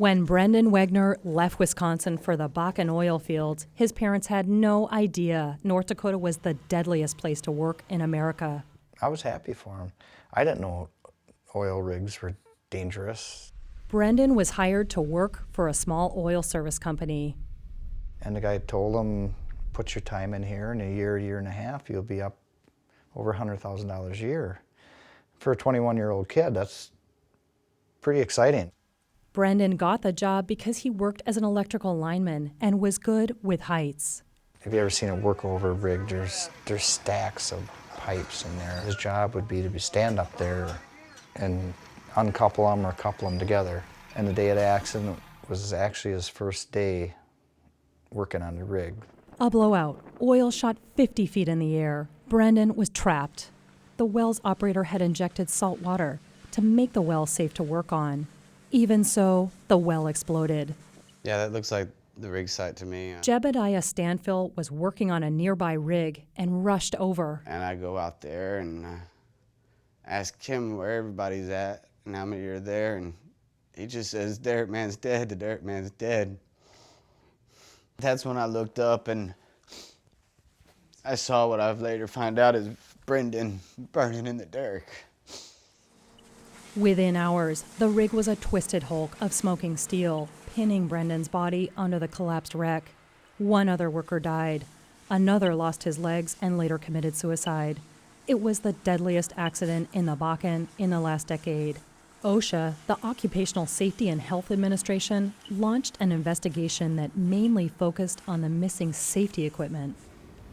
When Brendan Wegner left Wisconsin for the Bakken oil fields, his parents had no idea North Dakota was the deadliest place to work in America. I was happy for him. I didn't know oil rigs were dangerous. Brendan was hired to work for a small oil service company. And the guy told him, put your time in here, in a year and a half, you'll be up over $100,000 a year. For a 21-year-old kid, that's pretty exciting. Brendan got the job because he worked as an electrical lineman and was good with heights. Have you ever seen a workover rig? There's stacks of pipes in there. His job would be to stand up there and uncouple them or couple them together. And the day of the accident was actually his first day working on the rig. A blowout. Oil shot 50 feet in the air. Brendan was trapped. The well's operator had injected salt water to make the well safe to work on. Even so, the well exploded. Yeah, that looks like the rig site to me. Jeopardizing Stanfill was working on a nearby rig and rushed over. And I go out there and ask him where everybody's at and how many are there, and he just says, "Dirt man's dead, the dirt man's dead." That's when I looked up and I saw what I've later found out is Brendan burning in the dirt. Within hours, the rig was a twisted hulk of smoking steel, pinning Brendan's body under the collapsed wreck. One other worker died. Another lost his legs and later committed suicide. It was the deadliest accident in the Bakken in the last decade. OSHA, the Occupational Safety and Health Administration, launched an investigation that mainly focused on the missing safety equipment.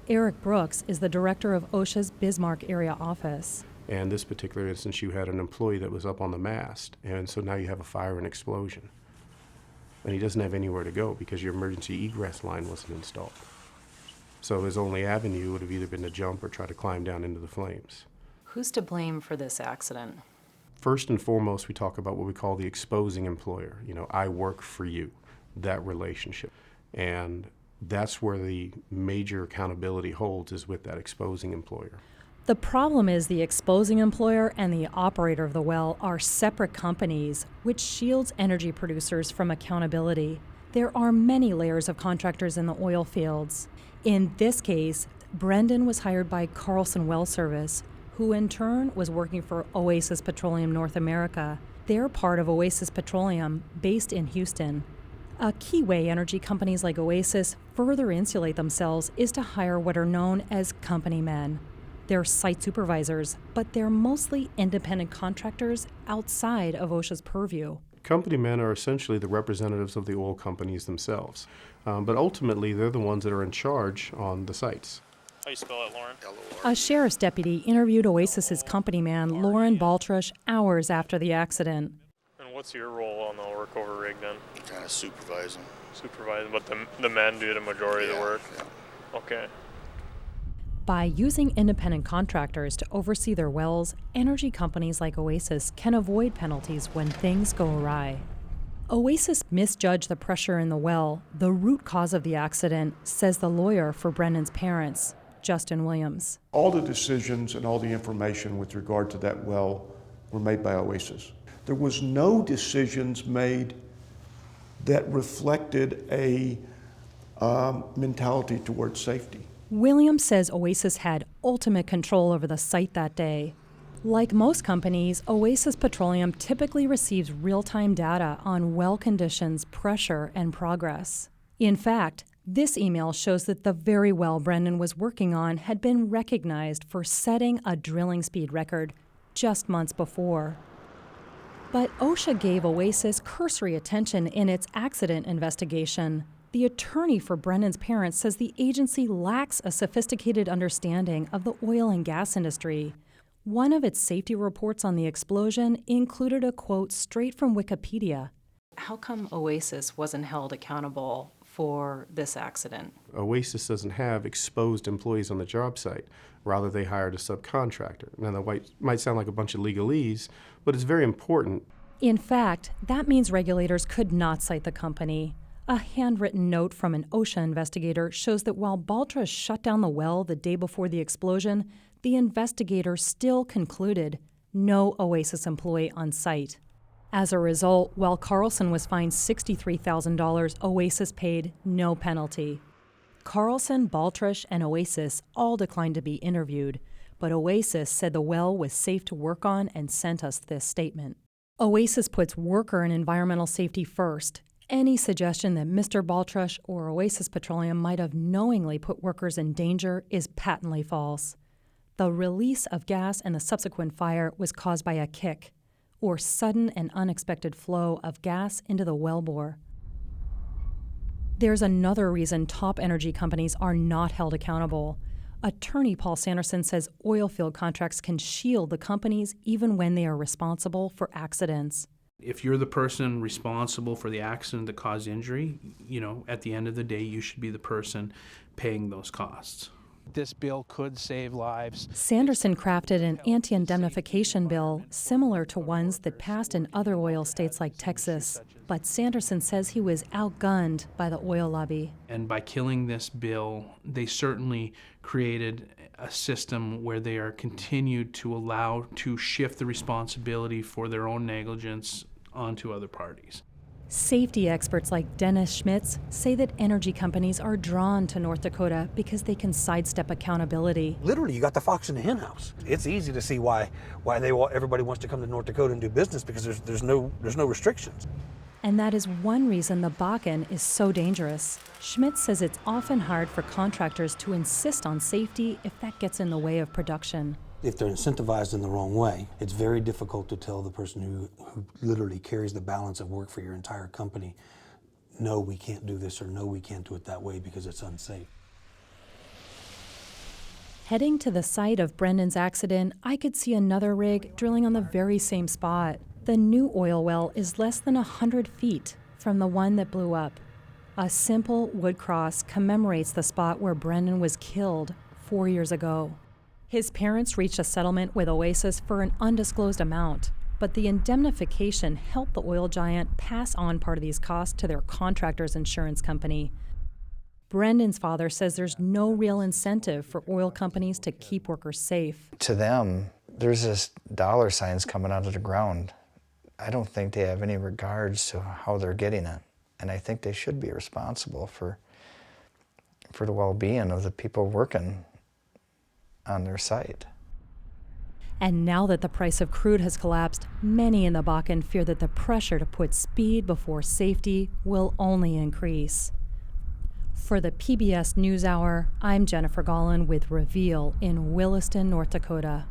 Eric Brooks is the director of OSHA's Bismarck area office. And this particular instance, you had an employee that was up on the mast, and so now you have a fire and explosion. And he doesn't have anywhere to go because your emergency egress line wasn't installed. So his only avenue would have either been to jump or try to climb down into the flames. Who's to blame for this accident? First and foremost, we talk about what we call the exposing employer. You know, I work for you, that relationship. And that's where the major accountability holds, is with that exposing employer. The problem is the exposing employer and the operator of the well are separate companies, which shields energy producers from accountability. There are many layers of contractors in the oil fields. In this case, Brendan was hired by Carlson Well Service, who in turn was working for Oasis Petroleum North America. They're part of Oasis Petroleum, based in Houston. A key way energy companies like Oasis further insulate themselves is to hire what are known as company men. They're site supervisors, but they're mostly independent contractors outside of OSHA's purview. Company men are essentially the representatives of the oil companies themselves, but ultimately they're the ones that are in charge on the sites. How do you spell it, Lauren? A sheriff's deputy interviewed Oasis's company man, Lauren Baltrush, hours after the accident. And what's your role on the workover rig then? Kind of supervising. Supervising, but the men do the majority of the work? Yeah. Okay. By using independent contractors to oversee their wells, energy companies like Oasis can avoid penalties when things go awry. Oasis misjudged the pressure in the well, the root cause of the accident, says the lawyer for Brendan's parents, Justin Williams. All the decisions and all the information with regard to that well were made by Oasis. There was no decisions made that reflected a mentality towards safety. Williams says Oasis had ultimate control over the site that day. Like most companies, Oasis Petroleum typically receives real-time data on well conditions, pressure, and progress. In fact, this email shows that the very well Brendan was working on had been recognized for setting a drilling speed record just months before. But OSHA gave Oasis cursory attention in its accident investigation. The attorney for Brendan's parents says the agency lacks a sophisticated understanding of the oil and gas industry. One of its safety reports on the explosion included a quote straight from Wikipedia. How come Oasis wasn't held accountable for this accident? Oasis doesn't have exposed employees on the job site. Rather, they hired a subcontractor. Now, that might sound like a bunch of legalese, but it's very important. In fact, that means regulators could not cite the company. A handwritten note from an OSHA investigator shows that while Baltrush shut down the well the day before the explosion, the investigator still concluded no Oasis employee on site. As a result, while Carlson was fined $63,000, Oasis paid no penalty. Carlson, Baltrush, and Oasis all declined to be interviewed, but Oasis said the well was safe to work on and sent us this statement. Oasis puts worker and environmental safety first. Any suggestion that Mr. Baltrush or Oasis Petroleum might have knowingly put workers in danger is patently false. The release of gas and the subsequent fire was caused by a kick, or sudden and unexpected flow of gas into the wellbore. There's another reason top energy companies are not held accountable. Attorney Paul Sanderson says oil field contracts can shield the companies even when they are responsible for accidents. If you're the person responsible for the accident that caused injury, at the end of the day, you should be the person paying those costs. This bill could save lives. Sanderson crafted an anti-indemnification bill similar to ones that passed in other oil states like Texas. But Sanderson says he was outgunned by the oil lobby. And by killing this bill, they certainly created a system where they are continued to allow to shift the responsibility for their own negligence onto other parties. Safety experts like Dennis Schmitz say that energy companies are drawn to North Dakota because they can sidestep accountability. Literally, you got the fox in the henhouse. It's easy to see why everybody wants to come to North Dakota and do business, because there's no restrictions. And that is one reason the Bakken is so dangerous. Schmitz says it's often hard for contractors to insist on safety if that gets in the way of production. If they're incentivized in the wrong way, it's very difficult to tell the person who literally carries the balance of work for your entire company, no, we can't do this, or no, we can't do it that way because it's unsafe. Heading to the site of Brendan's accident, I could see another rig drilling on the very same spot. The new oil well is less than 100 feet from the one that blew up. A simple wood cross commemorates the spot where Brendan was killed 4 years ago. His parents reached a settlement with Oasis for an undisclosed amount, but the indemnification helped the oil giant pass on part of these costs to their contractor's insurance company. Brendan's father says there's no real incentive for oil companies to keep workers safe. To them, there's just dollar signs coming out of the ground. I don't think they have any regards to how they're getting it, and I think they should be responsible for the well-being of the people working on their site. And now that the price of crude has collapsed, many in the Bakken fear that the pressure to put speed before safety will only increase. For the PBS NewsHour, I'm Jennifer Gollan with Reveal in Williston, North Dakota.